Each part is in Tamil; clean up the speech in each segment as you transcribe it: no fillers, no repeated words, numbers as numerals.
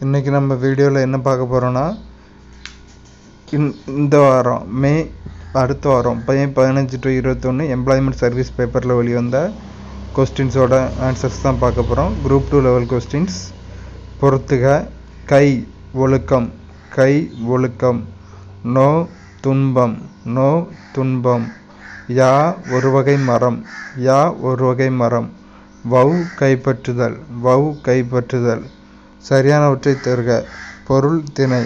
இன்றைக்கி நம்ம வீடியோவில் என்ன பார்க்க போகிறோன்னா, இந்த வாரம் அடுத்த வாரம் மே 15 to 21 எம்ப்ளாய்மெண்ட் சர்வீஸ் பேப்பரில் வெளிவந்த கொஸ்டின்ஸோட ஆன்சர்ஸ் தான் பார்க்க போகிறோம். Group 2 level questions. பொறுத்துக. கை ஒழுக்கம், கை ஒழுக்கம். நோ துன்பம், நோ துன்பம். யா ஒரு வகை மரம், யா ஒரு வகை மரம். வவ் கைப்பற்றுதல், வவ் கைப்பற்றுதல். சரியானவற்றை தேர்க. பொருள் திணை.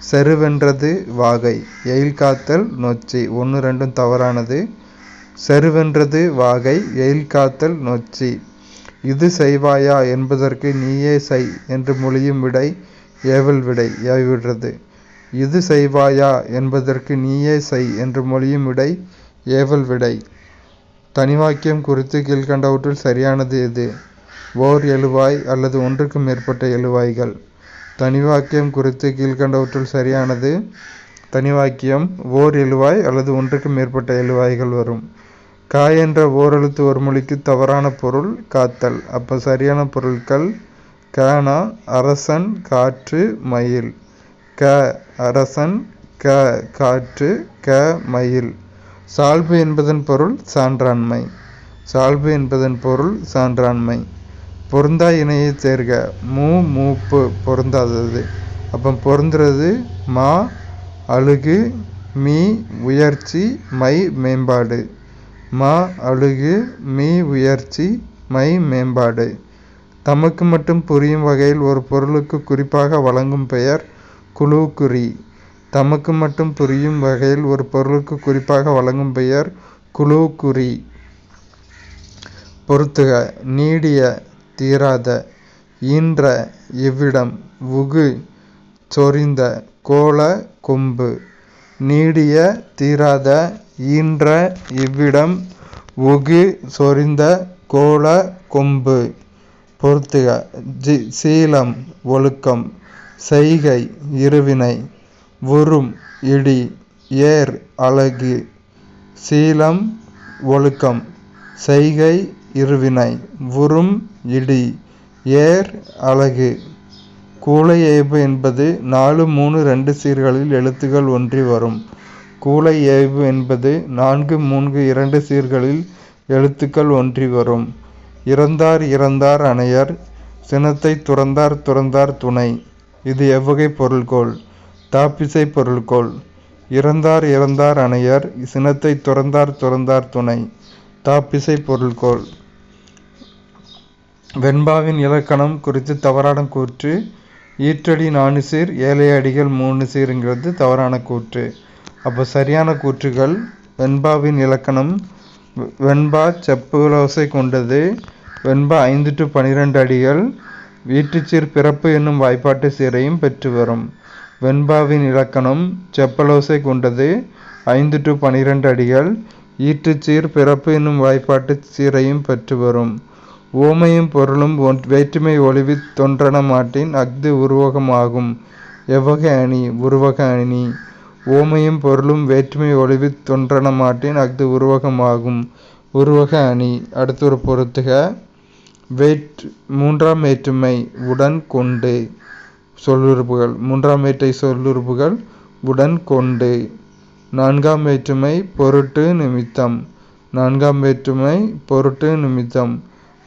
செருவென்றது வாகை, எயில் காத்தல் நொச்சி. 1, 2 தவறானது. செருவென்றது வாகை, எயில் காத்தல் நொச்சி. இது செய்வாயா என்பதற்கு நீயே செய் என்று மொழியும் விடை ஏவல் விடை, ஏவிடுறது. இது செய்வாயா என்பதற்கு நீயே செய் என்று மொழியும் விடை ஏவல் விடை. தனிவாக்கியம் குறித்து கீழ்கண்டவற்றில் சரியானது எது? ஓர் எழுவாய் அல்லது ஒன்றுக்கு மேற்பட்ட எழுவாய்கள். தனிவாக்கியம் குறித்து கீழ்கண்டவற்றில் சரியானது தனிவாக்கியம். ஓர் எழுவாய் அல்லது ஒன்றுக்கு மேற்பட்ட எழுவாய்கள் வரும். கா என்ற ஓரெழுத்து ஒரு மொழிக்கு தவறான பொருள் காத்தல். அப்போ சரியான பொருட்கள் கனா அரசன், காற்று, மயில். க அரசன், க காற்று, க மயில். சால்பு என்பதன் பொருள் சான்றாண்மை, சால்பு என்பதன் பொருள் சான்றாண்மை. பொருந்தா இணையை தேர்க. மூப்பு பொருந்தாதது. அப்போ பொருந்துறது மா அழுகு, மீ உயர்ச்சி, மை மேம்பாடு. மா அழுகு, மீ உயர்ச்சி, மை மேம்பாடு. தமக்கு மட்டும் புரியும் வகையில் ஒரு பொருளுக்கு குறிப்பாக வழங்கும் பெயர் குழு-குறி. தமக்கு மட்டும் புரியும் வகையில் ஒரு பொருளுக்கு குறிப்பாக வழங்கும் பெயர் குழு-குறி. பொறுத்துக. நீடிய தீராத, ஈன்ற இவ்விடம், உகு சொரிந்த, கோல கொம்பு. நீடிய தீராத, ஈன்ற இவ்விடம், உகு சொரிந்த, கோல கொம்பு. பொறுத்துக. சீலம் ஒழுக்கம், செய்கை இருவினை, உறும் இடி, ஏர் அலகு. சீலம் ஒழுக்கம், செய்கை இருவினை, உறும் இடி, ஏர் அலகு. கூலை ஏய்பு என்பது 4, 3, 2 சீர்களில் எழுத்துக்கள் ஒன்றி வரும். கூலை ஏய்பு என்பது 4, 3, 2 சீர்களில் எழுத்துக்கள் ஒன்றி வரும். இறந்தார் இறந்தார் அணையர், சினத்தை துறந்தார் துறந்தார் துணை. இது எவ்வகை பொருள்கோள்? தாப்பிசை பொருள்கோள். இறந்தார் இறந்தார் அணையர், சினத்தை துறந்தார் துறந்தார் துணை. தாப்பிசை பொருள்கோள். வெண்பாவின் இலக்கணம் குறித்து தவறான கூற்று. ஈற்றடி 4 சீர், ஏழை அடிகள் 3 சீருங்கிறது தவறான கூற்று. அப்போ சரியான கூற்றுகள். வெண்பாவின் இலக்கணம். வெண்பா செப்புலோசை கொண்டது. வெண்பா 5 to 12 அடிகள். ஈற்றுச்சீர் பிறப்பு என்னும் வாய்ப்பாட்டு சீரையும் பெற்று வரும். வெண்பாவின் இலக்கணம் செப்பலோசை கொண்டது. 5 to 12 அடிகள். ஈற்றுச்சீர் பிறப்பு என்னும் வாய்ப்பாட்டு சீரையும் பெற்று வரும். ஓமையும் பொருளும் வேற்றுமை ஒழிவி தொன்றன மாட்டின் அஃது உருவகமாகும். எவ்வகை அணி? உருவக அணி. ஓமையும் பொருளும் வேற்றுமை ஒழிவி தொன்றன மாட்டின் அஃது உருவகமாகும். உருவக அணி. அடுத்து ஒரு பொறுத்துக. மூன்றாம் வேற்றுமை உடன் கொண்டு. சொல்லுறுப்புகள். மூன்றாம் வேற்றை சொல்லுறுப்புகள் உடன் கொண்டு. நான்காம் வேற்றுமை பொருட்டு நிமித்தம். நான்காம் வேற்றுமை பொருட்டு நிமித்தம்.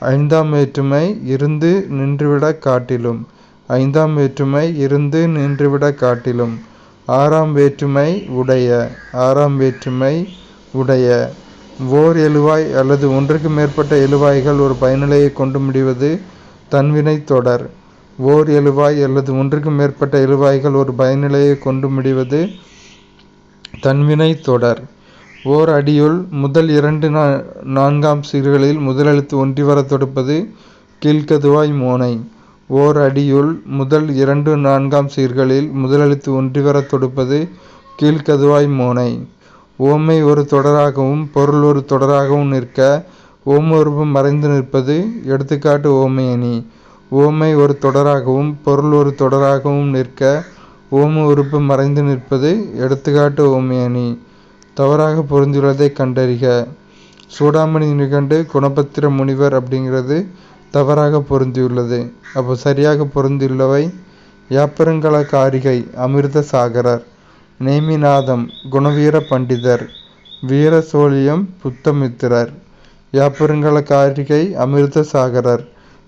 ஐந்தாம் வேற்றுமை இருந்து நின்றுவிட காட்டிலும். ஐந்தாம் வேற்றுமை இருந்து நின்றுவிட காட்டிலும். ஆறாம் வேற்றுமை உடைய. ஆறாம் வேற்றுமை உடைய. ஓர் எழுவாய் அல்லது ஒன்றுக்கு மேற்பட்ட எழுவாய்கள் ஒரு பயனிலையை கொண்டு முடிவது தன்வினை தொடர். ஓர் எழுவாய் அல்லது ஒன்றுக்கு மேற்பட்ட எழுவாய்கள் ஒரு பயனிலையை கொண்டு முடிவது தன்வினை தொடர். ஓர் அடியுள் முதல் 2 4ஆம் சீர்களில் முதலெழுத்து ஒன்றி வர தொடுப்பது கீழ்க்கதுவாய் மோனை. ஓர் அடியுள் முதல் 2 4ஆம் சீர்களில் முதலெழுத்து ஒன்றி வர தொடுப்பது கீழ்க்கதுவாய் மோனை. ஓமை ஒரு தொடராகவும் பொருள் ஒரு தொடராகவும் நிற்க ஓம உறுப்பு மறைந்து நிற்பது எடுத்துக்காட்டு ஓமையணி. ஓமை ஒரு தொடராகவும் பொருள் ஒரு தொடராகவும் நிற்க ஓம உறுப்பு மறைந்து நிற்பது எடுத்துக்காட்டு ஓமையணி. தவறாக பொருந்துள்ளதை கண்டறிக. சூடாமணி நிகண்டு குணபத்திர முனிவர் அப்படிங்கிறது தவறாக பொருந்தியுள்ளது. அப்போ சரியாக பொருந்தியுள்ளவை யாப்பருங்கல காரிகை அமிர்தசாகரர். நேமிநாதம் குணவீர பண்டிதர். வீரசோழியம் புத்தமித்திரர். யாப்பருங்கல காரிகை அமிர்தசாகரர்.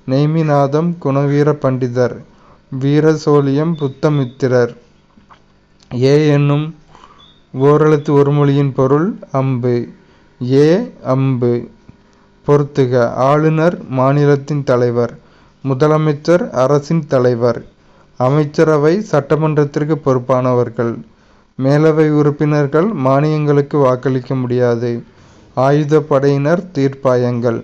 நேமிநாதம் குணவீர பண்டிதர். வீரசோழியம் புத்தமித்திரர். ஏ என்னும் ஓரெழுத்து ஒரு மொழியின் பொருள் அம்பு. ஏ அம்பு. பொறுத்துக. ஆளுநர் மாநிலத்தின் தலைவர். முதலமைச்சர் அரசின் தலைவர். அமைச்சரவை சட்டமன்றத்திற்கு பொறுப்பானவர்கள். மேலவை உறுப்பினர்கள் மானியங்களுக்கு வாக்களிக்க முடியாது. ஆயுதப்படையினர் தீர்ப்பாயங்கள்.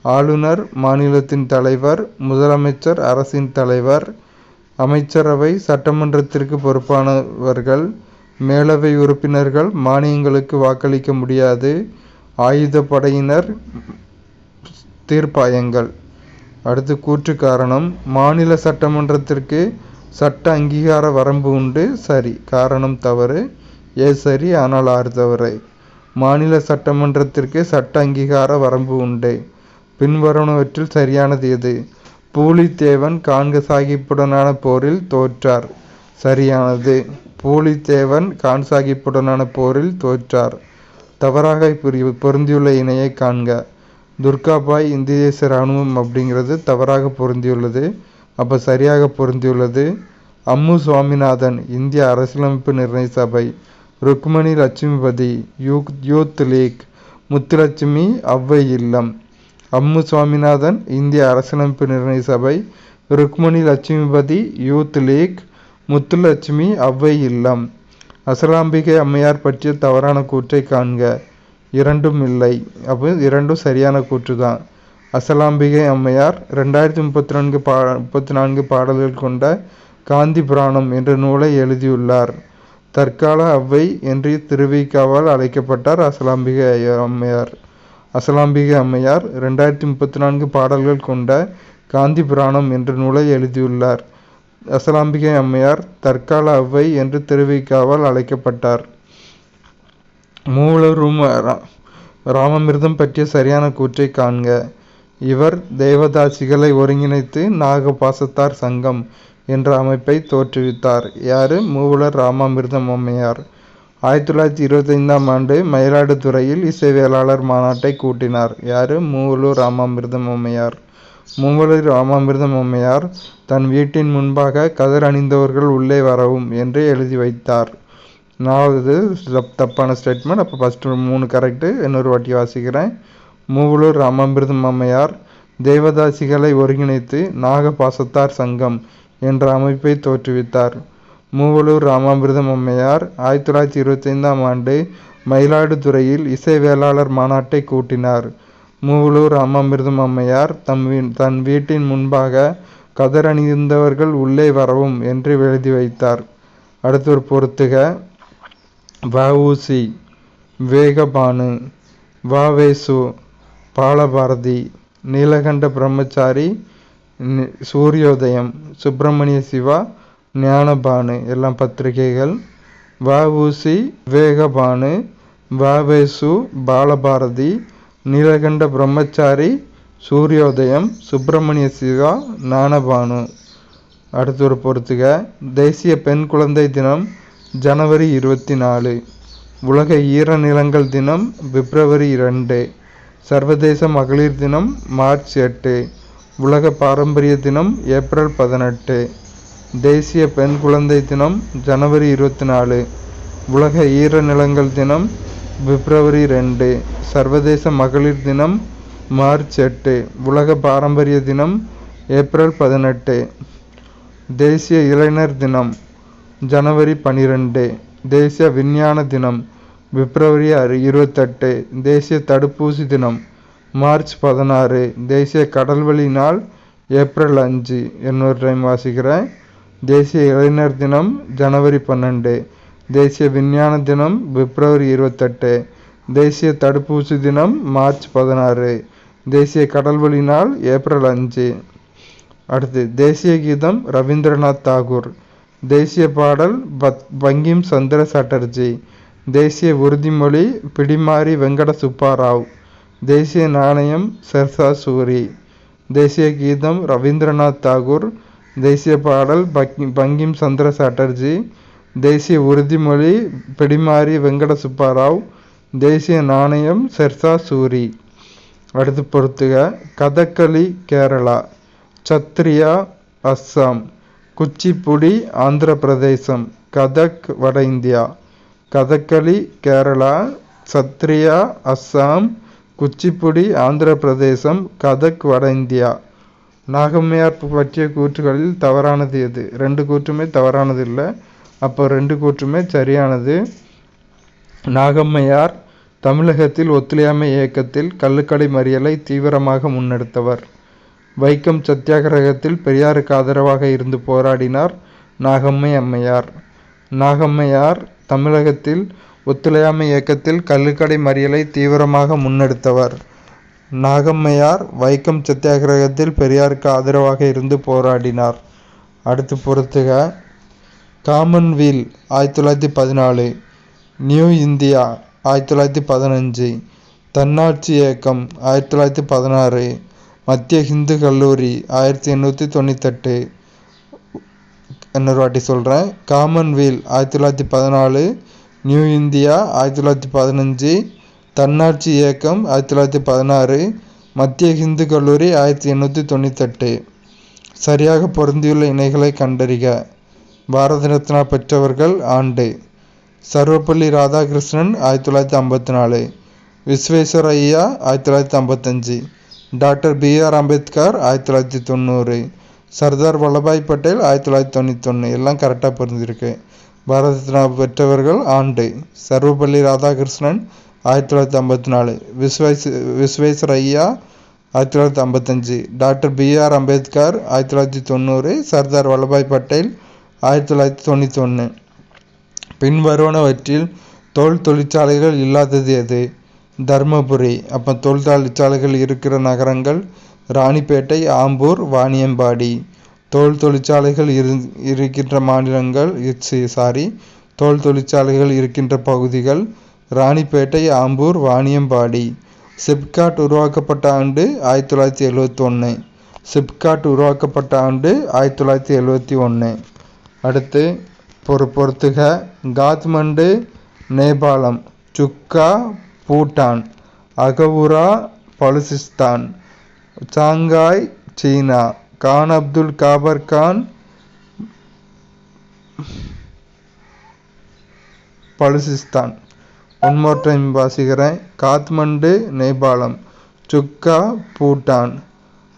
ஆளுநர் மாநிலத்தின் தலைவர். முதலமைச்சர் அரசின் தலைவர். அமைச்சரவை சட்டமன்றத்திற்கு பொறுப்பானவர்கள். மேலவை உறுப்பினர்கள் மானியங்களுக்கு வாக்களிக்க முடியாது. ஆயுதப்படையினர் தீர்ப்பாயங்கள். அடுத்து கூற்று காரணம். மாநில சட்டமன்றத்திற்கு சட்ட அங்கீகார வரம்பு உண்டு. சரி. காரணம் தவறு. ஏ சரி, ஆனால் ஆறு தவறு. மாநில சட்டமன்றத்திற்கு சட்ட அங்கீகார வரம்பு உண்டு. பின்வருவனவற்றில் சரியானது எது? பூலித்தேவன் கான்க சாகிப்புடனான போரில் தோற்றார். சரியானது. பூலித்தேவன் கான் சாகிப்புடனான போரில் தோற்றார். தவறாக பொருந்தியுள்ள இணையை காண்க. துர்காபாய் இந்திய தேச இராணுவம் அப்படிங்கிறது தவறாக பொருந்தியுள்ளது. அப்போ சரியாக பொருந்தியுள்ளது அம்மு சுவாமிநாதன் இந்திய அரசியலமைப்பு நிர்ணய சபை. Rukmini Lakshmipathi youth league. முத்துலட்சுமி அவ்வை இல்லம். அம்மு சுவாமிநாதன் இந்திய அரசியலமைப்பு நிர்ணய சபை. Rukmini Lakshmipathi youth league. முத்துலட்சுமி அவ்வை இல்லம். அசலாம்பிகை அம்மையார் பற்றிய தவறான கூற்றை காண்க. இரண்டும் இல்லை. அப்போ இரண்டும் சரியான கூற்று தான். அசலாம்பிகை அம்மையார் 2034 பாடல்கள் கொண்ட காந்தி புராணம் என்ற நூலை எழுதியுள்ளார். தற்கால அவ்வை என்று திருவிக்காவால் அழைக்கப்பட்டார் அசலாம்பிகை அம்மையார். அசலாம்பிகை அம்மையார் 2034 பாடல்கள் கொண்ட காந்தி புராணம் என்ற நூலை எழுதியுள்ளார். அசலாம்பிகை அம்மையார் தற்கால அவ்வை என்று திருவிக்காவால் அழைக்கப்பட்டார். மூவலூர் ராமாமிர்தம் பற்றிய சரியான கூற்றை காண்க. இவர் தேவதாசிகளை ஒருங்கிணைத்து நாகபாசத்தார் சங்கம் என்ற அமைப்பை தோற்றுவித்தார். யாரு? மூவலூர் ராமாமிர்தம் அம்மையார். 1925ஆம் ஆண்டு மயிலாடுதுறையில் இசைவேளாளர் மாநாட்டை கூட்டினார். யாரு? மூவலூர் ராமாமிர்தம் அம்மையார். மூவலூர் ராமாமிர்தம் அம்மையார் தன் வீட்டின் முன்பாக கதர் அணிந்தவர்கள் உள்ளே வரவும் என்று எழுதி வைத்தார். நாலாவது தப்பான ஸ்டேட்மெண்ட். அப்போ ஃபஸ்ட்டு 3 கரெக்டு. இன்னொரு வாட்டி வாசிக்கிறேன். மூவலூர் ராமாமிர்தம் அம்மையார் தேவதாசிகளை ஒருங்கிணைத்து நாகபாசத்தார் சங்கம் என்ற அமைப்பை தோற்றுவித்தார். மூவலூர் ராமாமிர்தம் அம்மையார் 1925ஆம் ஆண்டு மயிலாடுதுறையில் இசைவேளாளர் மாநாட்டை கூட்டினார். மூவலூர் ராமாமிர்தம் அம்மையார் தன் வீட்டின் முன்பாக கதர் அணிந்தவர்கள் உள்ளே வரவும் என்று எழுதி வைத்தார். அடுத்து ஒரு பொறுத்துக. வ.உ.சி. விவேகபானு. வ.வே.சு. பாலபாரதி. நீலகண்ட பிரம்மச்சாரி. சூரியோதயம். சுப்பிரமணிய சிவா. ஞானபானு. எல்லாம் பத்திரிகைகள். வ.உ.சி. விவேகபானு. வ.வே.சு. பாலபாரதி. நீலகண்ட பிரம்மச்சாரி. சூரியோதயம். சுப்பிரமணிய சிவா. ஞானபானு. அடுத்து ஒரு பொறுத்துக. தேசிய பெண் குழந்தை தினம் ஜனவரி 24. உலக ஈர நிலங்கள் தினம் பிப்ரவரி 2. சர்வதேச மகளிர் தினம் மார்ச் 8. உலக பாரம்பரிய தினம் ஏப்ரல் 18. தேசிய பெண் குழந்தை தினம் ஜனவரி 24. உலக ஈர நிலங்கள் தினம் பிப்ரவரி 2. சர்வதேச மகளிர் தினம் மார்ச் 8. உலக பாரம்பரிய தினம் ஏப்ரல் 18. தேசிய இளைஞர் தினம் ஜனவரி 12. தேசிய விஞ்ஞான தினம் பிப்ரவரி 28. தேசிய தடுப்பூசி தினம் மார்ச் 16. தேசிய கடல்வழி நாள் ஏப்ரல் 5. இன்னொரு டைம் வாசிக்கிறேன். தேசிய இளைஞர் தினம் ஜனவரி 12. தேசிய விஞ்ஞான தினம் பிப்ரவரி 28. தேசிய தடுப்பூசி தினம் மார்ச் 16. தேசிய கடல்வழி நாள் ஏப்ரல் 5. அடுத்து தேசிய கீதம் ரவீந்திரநாத் தாகூர். தேசிய பாடல் பங்கிம் சந்திர சாட்டர்ஜி. தேசிய உறுதிமொழி பிடிமாரி வெங்கட சுப்பாராவ். தேசிய நாணயம் சர்சா சூரி. தேசிய கீதம் ரவீந்திரநாத் தாகூர். தேசிய பாடல் பங்கிம் சந்திர சாட்டர்ஜி. தேசிய உறுதிமொழி பெடிமாரி வெங்கட சுப்பாராவ். தேசிய நாணயம் ஷெர்ஷா சூரி. அடுத்து பொறுத்துக. கதகளி கேரளா, சத்ரியா அஸ்ஸாம், குச்சிப்புடி ஆந்திர பிரதேசம், கதக் வட இந்தியா. கதகளி கேரளா, சத்ரியா அஸ்ஸாம், குச்சிப்புடி ஆந்திர பிரதேசம், கதக் வட இந்தியா. நாகம்மையார் பற்றிய கூற்றுகளில் தவறானது எது? 2 கூற்றுமே தவறானது இல்லை, அப்போ 2 கூற்றுமே சரியானது. நாகம்மையார் தமிழகத்தில் ஒத்துழையாமை இயக்கத்தில் கள்ளுக்கடை மறியலை தீவிரமாக முன்னெடுத்தவர். வைக்கம் சத்தியாகிரகத்தில் பெரியாருக்கு ஆதரவாக இருந்து போராடினார் நாகம்மை அம்மையார். நாகம்மையார் தமிழகத்தில் ஒத்துழையாமை இயக்கத்தில் கள்ளுக்கடை மறியலை தீவிரமாக முன்னெடுத்தவர். நாகம்மையார் வைக்கம் சத்தியாகிரகத்தில் பெரியாருக்கு ஆதரவாக இருந்து போராடினார். அடுத்து பொறுத்துக. காமன்வெல் 1914, நியூ இந்தியா 1915, தன்னாட்சி இயக்கம் 1916, மத்திய ஹிந்து கல்லூரி 1898. இன்னொரு வாட்டி சொல்கிறேன். காமன்வெல் 1914, நியூ இந்தியா 1915, தன்னாட்சி இயக்கம் 1916, மத்திய ஹிந்து கல்லூரி 1898. சரியாக பொருந்தியுள்ள இணைகளை கண்டறிக. பாரத ரத்னா பெற்றவர்கள் ஆண்டு: சர்வப்பள்ளி ராதாகிருஷ்ணன் 1954, விஸ்வேஸ்வரய்யா 1955, டாக்டர் B.R. அம்பேத்கர் 1990, சர்தார் வல்லபாய் பட்டேல் 1991. எல்லாம் கரெக்டாக பொருந்திருக்கு. பாரத ரத்னா பெற்றவர்கள் ஆண்டு: சர்வப்பள்ளி ராதாகிருஷ்ணன் 1954, விஸ்வேஸ்வரய்யா 1955, டாக்டர் B.R. அம்பேத்கர் 1990, சர்தார் வல்லபாய் பட்டேல் 1991. பின்வருவனவற்றில் தோல் தொழிற்சாலைகள் இல்லாதது எது? தர்மபுரி. அப்போ தோல் தொழிற்சாலைகள் இருக்கிற நகரங்கள் ராணிப்பேட்டை, ஆம்பூர், வாணியம்பாடி. தோல் தொழிற்சாலைகள் இருக்கின்ற மாநிலங்கள் தோல் தொழிற்சாலைகள் இருக்கின்ற பகுதிகள் ராணிப்பேட்டை, ஆம்பூர், வாணியம்பாடி. சிப்காட் உருவாக்கப்பட்ட ஆண்டு 1971. சிப்காட் உருவாக்கப்பட்ட ஆண்டு 1971. அடுத்து பொறுத்துக. காத்மண்டு நேபாளம், சுக்கா பூட்டான், அகவுரா பலுசிஸ்தான், சாங்காய் சீனா, Khan Abdul காபர் Khan Balochistan. One more time வாசிக்கிறேன். காத்மண்டு நேபாளம், சுக்கா பூட்டான்,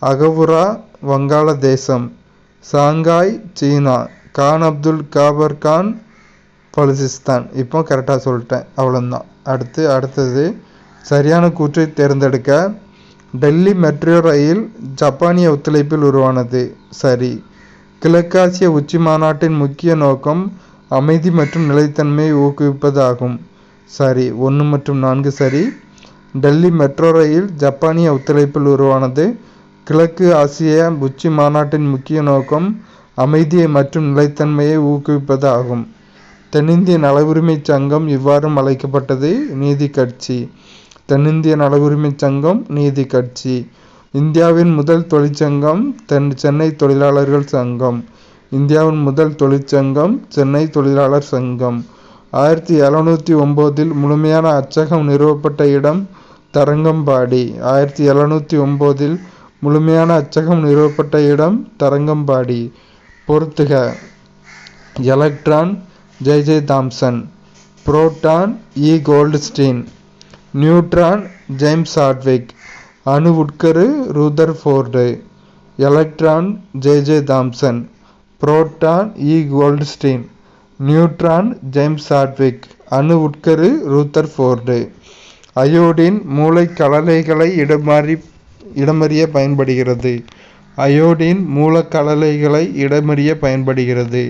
அகவுரா வங்காளதேசம், சாங்காய் சீனா, கான் அப்துல் காபர் கான் பலுசிஸ்தான். இப்போ கரெக்டாக சொல்லிட்டேன், அவ்வளோதான். அடுத்தது சரியான கூற்றை தேர்ந்தெடுக்க. டெல்லி மெட்ரோ ரயில் ஜப்பானிய ஒத்துழைப்பில் உருவானது. சரி. கிழக்காசிய உச்சி மாநாட்டின் முக்கிய நோக்கம் அமைதி மற்றும் நிலைத்தன்மையை ஊக்குவிப்பதாகும். சரி. 1 மற்றும் 4 சரி. டெல்லி மெட்ரோ ரயில் ஜப்பானிய ஒத்துழைப்பில் உருவானது. கிழக்கு ஆசிய உச்சி மாநாட்டின் முக்கிய நோக்கம் அமைதியை மற்றும் நிலைத்தன்மையை ஊக்குவிப்பது ஆகும். தென்னிந்திய நல உரிமை சங்கம் இவ்வாறு அழைக்கப்பட்டது: நீதி கட்சி. தென்னிந்திய நல உரிமை சங்கம் நீதி கட்சி. இந்தியாவின் முதல் தொழிற்சங்கம் சென்னை தொழிலாளர்கள் சங்கம். இந்தியாவின் முதல் தொழிற்சங்கம் சென்னை தொழிலாளர் சங்கம். 1709 முழுமையான அச்சகம் நிறுவப்பட்ட இடம் தரங்கம்பாடி. 1709 முழுமையான அச்சகம் நிறுவப்பட்ட இடம் தரங்கம்பாடி. பொறுத்துக. Electron J.J. Thomson, proton E. Goldstein, neutron James Hartwick, அணு உட்கரு Rutherford. Electron J.J. Thomson, proton E. Goldstein, neutron James Hartwick, அணு உட்கரு ரூதர்ஃபோர்டு. அயோடின் மூளை கலலைகளை இடமறிய பயன்படுகிறது. அயோடின் மூலக்கலலைகளை இடமறிய பயன்படுகிறது.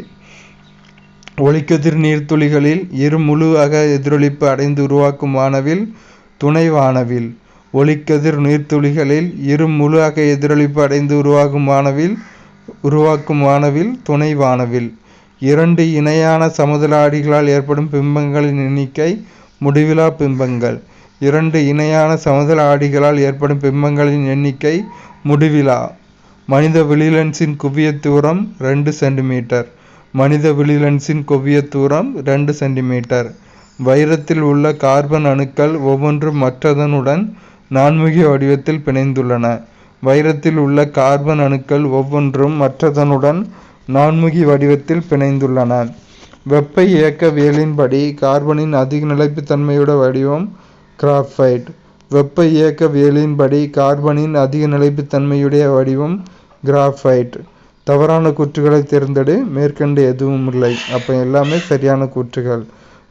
ஒளிக்கதிர் நீர்த்துளிகளில் இரு முழு அக எதிரொளிப்பு அடைந்து உருவாக்கும் வானவில் துணை வானவில். ஒளிக்கதிர் நீர்த்துளிகளில் இரு முழு அக எதிரொளிப்பு அடைந்து உருவாக்கும் வானவில் துணை வானவில். 2 இணையான சமதள ஆடிகளால் ஏற்படும் பிம்பங்களின் எண்ணிக்கை முடிவிலா பிம்பங்கள். 2 இணையான சமதள ஆடிகளால் ஏற்படும் பிம்பங்களின் எண்ணிக்கை முடிவிலா. மனித விழிலென்ஸின் குவியத் தூரம் 2 சென்டிமீட்டர். மனித விழிலென்ஸின் குவியத் தூரம் 2 சென்டிமீட்டர். வைரத்தில் உள்ள கார்பன் அணுக்கள் ஒவ்வொன்றும் மற்றதனுடன் நான்முகி வடிவத்தில் பிணைந்துள்ளன. வைரத்தில் உள்ள கார்பன் அணுக்கள் ஒவ்வொன்றும் மற்றதனுடன் நான்முகி வடிவத்தில் பிணைந்துள்ளன. வெப்ப இயக்கவியலின்படி கார்பனின் அதிக நிலைப்புத்தன்மையுடைய வடிவம் கிராஃபைட். வெப்ப இயக்கவியலின்படி கார்பனின் அதிக நிலைப்புத்தன்மையுடைய வடிவம் கிராஃபைட். தவறான கூற்றுகளை தேர்ந்தெடு. மேற்கண்டு எதுவும் இல்லை. அப்போ எல்லாமே சரியான கூற்றுகள்.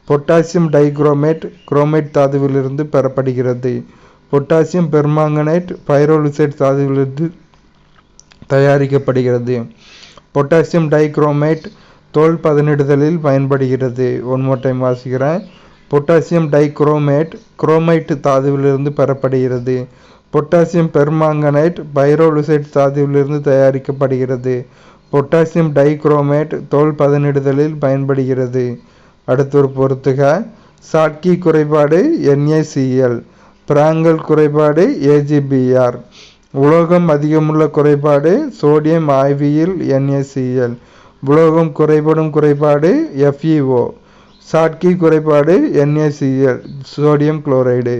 பொட்டாசியம் டைகுரோமேட் குரோமேட் தாதுவிலிருந்து பெறப்படுகிறது. பொட்டாசியம் பெர்மாங்கனேட் பைரோலுசைட் தாதுவிலிருந்து தயாரிக்கப்படுகிறது. பொட்டாசியம் டைகுரோமேட் தோல் பதனிடுதலில் பயன்படுகிறது. ஒன் மோர் டைம் வாசிக்கிறேன். பொட்டாசியம் டைகுரோமேட் குரோமைட் தாதுவிலிருந்து பெறப்படுகிறது. பொட்டாசியம் பெர்மாங்கனேட் பைரோலுசைட் தாதுவிலிருந்து தயாரிக்கப்படுகிறது. பொட்டாசியம் டைகுரோமேட் தோல் பதனிடுதலில் பயன்படுகிறது. அடுத்து ஒரு பொறுத்துக. சாட்கி குறைபாடு NaCl. பிராங்கல் குறைபாடு AgBr. உலோகம் அதிகமுள்ள குறைபாடு சோடியம் ஆய்வியில் NaCl. உலோகம் குறைபடும் குறைபாடு FeO. சாட்கி குறைபாடு NaCl சோடியம் குளோரைடு.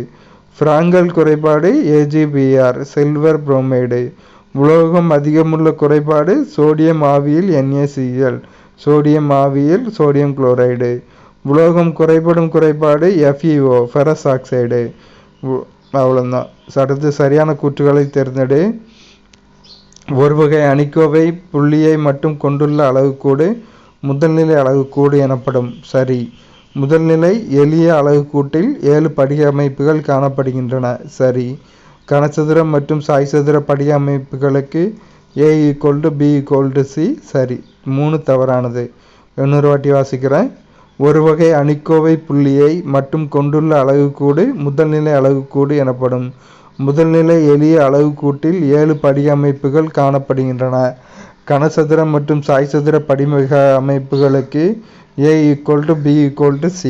பிராங்கல் குறைபாடு AgBr சில்வர் புரோமைடு. உலோகம் அதிகமுள்ள குறைபாடு சோடியம் ஆவியில் NaCl சோடியம் ஆவியில் சோடியம் குளோரைடு. உலோகம் குறைபடும் குறைபாடு FeO ஃபெரஸ் ஆக்சைடு. அவ்வளோதான். அடுத்து சரியான கூற்றுகளை தேர்ந்தெடு. ஒரு வகை அணிக்கோவை புள்ளியை மட்டும் கொண்டுள்ள அலகுக்கூடு முதல்நிலை அலகுக்கூடு எனப்படும். சரி. முதல்நிலை எளிய அலகுக்கூட்டில் 7 படிக அமைப்புகள் காணப்படுகின்றன. சரி. கனசதுர மற்றும் சாய்சதுர படிக அமைப்புகளுக்கு A=B=C. சரி. 3 தவறானது. இன்னொரு வாட்டி வாசிக்கிறேன். ஒரு வகை அணிக்கோவை புள்ளியை மட்டும் கொண்டுள்ள அலகுக்கூடு முதல்நிலை அலகுக்கூடு எனப்படும். முதல்நிலை எளிய அலகுக்கூட்டில் 7 படிக அமைப்புகள் காணப்படுகின்றன. கனசதுர மற்றும் சாய்சதுர படிக அமைப்புகளுக்கு A=B=C.